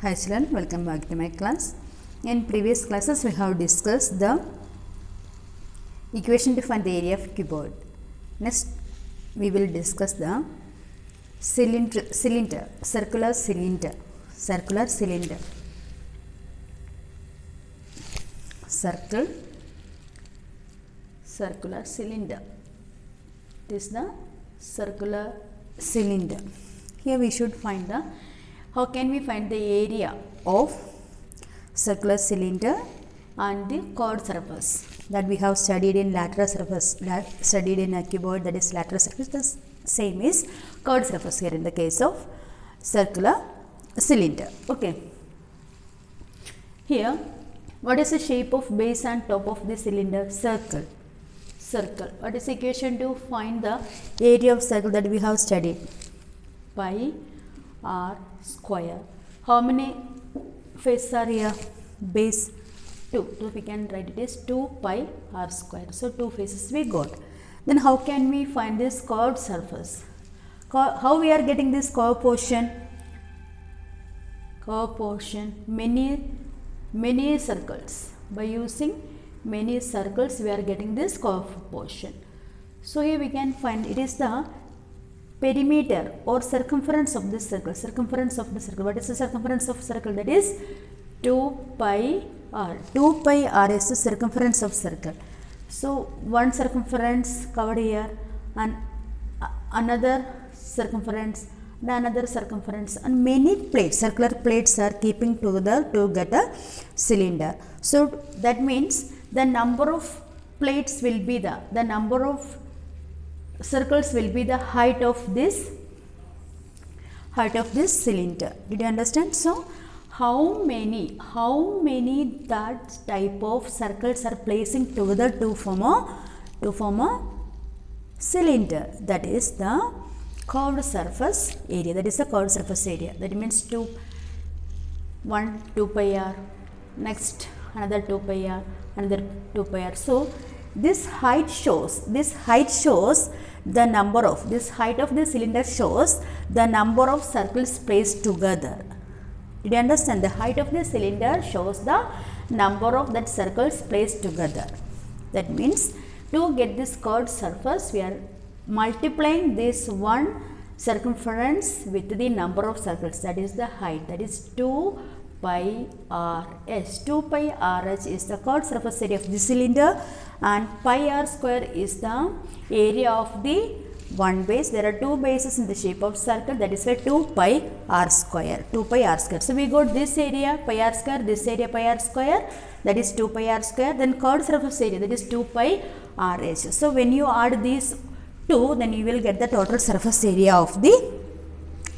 Hi children, welcome back to my class. In previous classes we have discussed the equation to find the area of cuboid. Next we will discuss the circular cylinder. It is the circular cylinder. Here we should find the how can we find the area of circular cylinder and the chord surface that we have studied in lateral surface, studied in a cuboid, that is lateral surface. The same is chord surface here in the case of circular cylinder. Okay. Here, what is the shape of base and top of the cylinder? Circle. What is the equation to find the area of circle that we have studied? Pi r square. How many faces are here? Base 2. So we can write it as 2 pi r square. So 2 faces we got. Then how can we find this chord surface? How we are getting this chord portion? Many circles. By using many circles we are getting this chord portion. So here we can find it is the perimeter or circumference of this circle. What is the circumference of circle? That is 2 pi r. 2 pi r is the circumference of circle. So one circumference covered here and another circumference and another circumference, and many plates, circular plates are keeping together to get a cylinder. So that means the number of plates will be the number of circles will be the height of this cylinder. Did you understand? So how many that type of circles are placing together to form a cylinder? That is the chord surface area. That means 2 pi r, next another 2 pi r, another 2 pi r. So this height shows the number of this height of the cylinder shows the number of circles placed together. Did you understand? The height of the cylinder shows the number of that circles placed together. That means to get this chord surface we are multiplying this one circumference with the number of circles, that is the height, that is 2 pi rh. 2 pi rh is the chord surface area of the cylinder, and pi r square is the area of the one base. There are two bases in the shape of circle, that is why 2 pi r square. So we got this area pi r square, this area pi r square, that is 2 pi r square. Then chord surface area, that is 2 pi rh. So when you add these two, then you will get the total surface area of the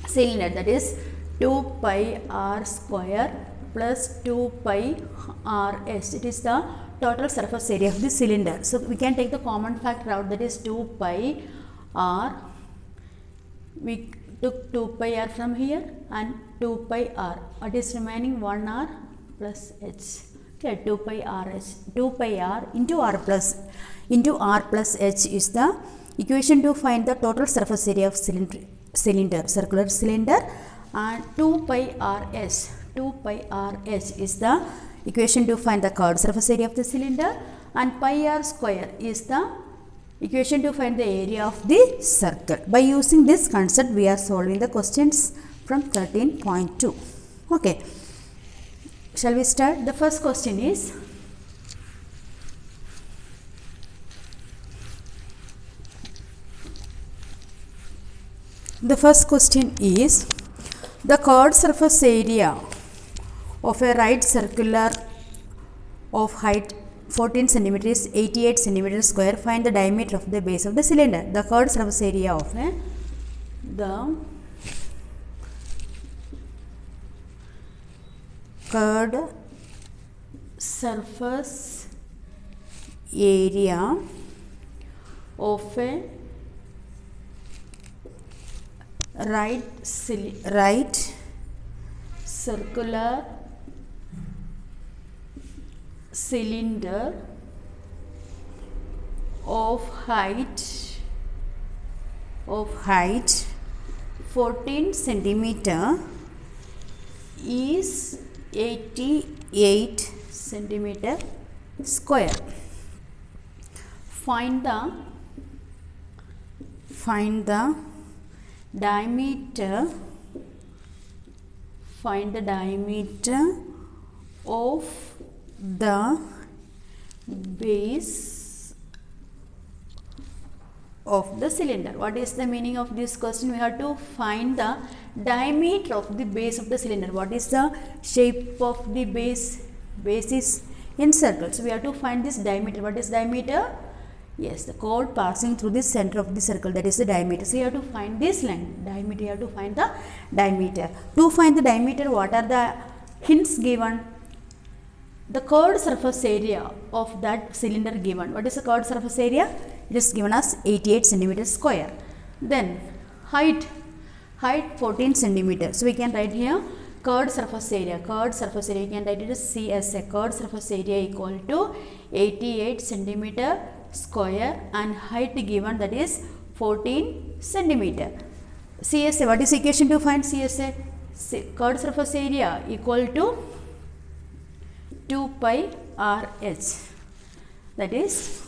cylinder, that is 2 pi r square plus 2 pi rh. It is the total surface area of the cylinder. So we can take the common factor out, that is 2 pi r. We took 2 pi r from here and 2 pi r. What is remaining? 1 r plus h. Okay, 2 pi r h. 2 pi r into r plus h is the equation to find the total surface area of circular cylinder, and 2 pi r h is the equation to find the chord surface area of the cylinder, and pi r square is the equation to find the area of the circle. By using this concept we are solving the questions from 13.2. Okay, shall we start? The first question is, the chord surface area of a right circular of height 14 cm is 88 cm square. Find the diameter of the base of the cylinder. The chord surface area of the chord surface area of a right circular cylinder of height 14 centimeter is 88 centimeter square. Find the diameter. Find the diameter of the base of the cylinder. What is the meaning of this question? We have to find the diameter of the base of the cylinder. What is the shape of the base? Base is in circle. So we have to find this diameter. What is diameter? Yes, the chord passing through the center of the circle, that is the diameter. So you have to find this length. Diameter, you have to find the diameter. To find the diameter, what are the hints given? The curved surface area of that cylinder given. What is the curved surface area? It is given as 88 centimeters square. Then height 14 centimeters. So we can write here curved surface area. Curved surface area, you can write it as CSA. Curved surface area equal to 88 centimeter square, and height given, that is 14 centimeter. CSA, what is the equation to find CSA? Curved surface area equal to 2 pi RH, that is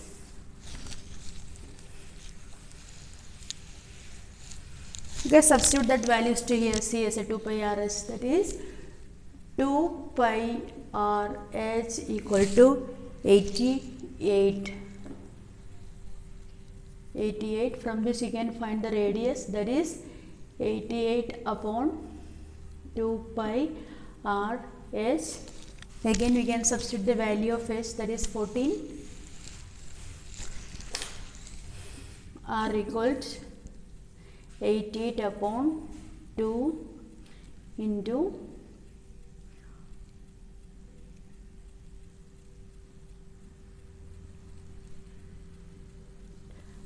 you can substitute that values to here. CSA 2 pi RH, that is 2 pi RH equal to 88. From this you can find the radius, that is 88 upon 2 pi RH. Again we can substitute the value of h, that is 14. R equals 88 upon 2 into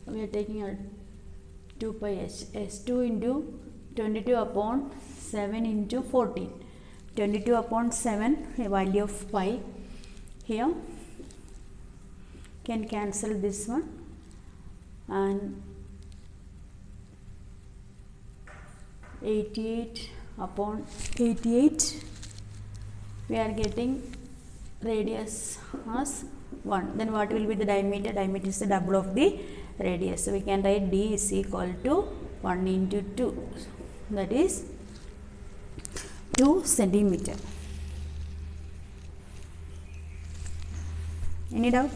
we are taking a 2 pi h, s2 into 22 upon 7 into 14. 22 upon 7, a value of pi. Here can cancel this one, and 88 upon 88, we are getting radius as 1. Then what will be the diameter? Diameter is the double of the radius. So we can write D is equal to 1 into 2, that is 2 centimeter. Any doubt?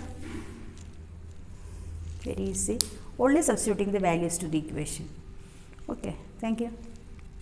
Very easy. Only substituting the values to the equation. Okay, thank you.